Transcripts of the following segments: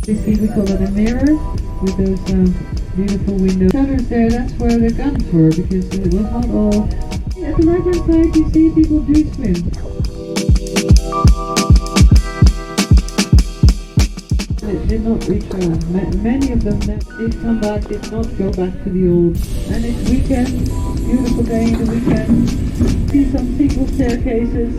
You see, we call it a mirror with those beautiful window shutters there. That's where the guns were, because it was not all. At the right hand side you see people do swim. It did not reach home. Many of them did come back, did not go back to the old. And it's weekend, beautiful day in the weekend. See some single staircases,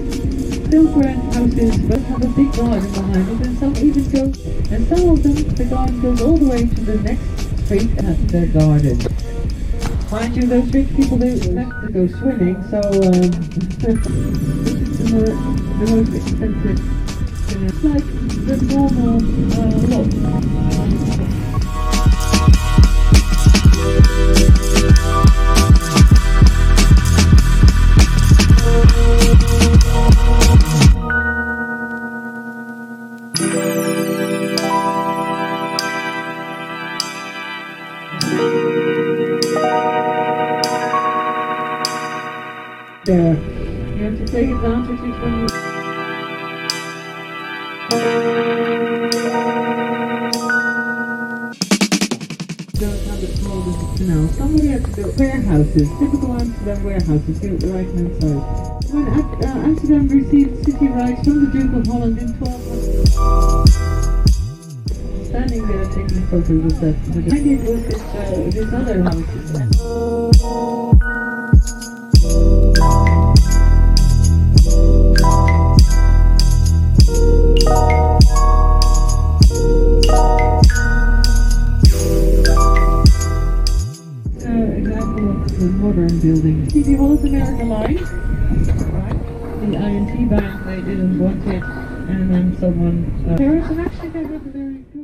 still grand houses, but have a big garden behind it, and some even go, and some of them, the garden goes all the way to the next street at their garden. Mind you, those rich people, they like to go swimming, so this is the most expensive. It's like the normal lot. There. You have to take advantage of when you don't have it small as a canal. Somebody had to build warehouses, typical Amsterdam warehouses here at the right hand side. When Amsterdam received city rights from the Duke of Holland in 1200. Standing there taking photos of that. Behind it was this other house. The modern building. See the Holland America line, right? The INT bank, they didn't want it, and then someone. There is an actually they have a very good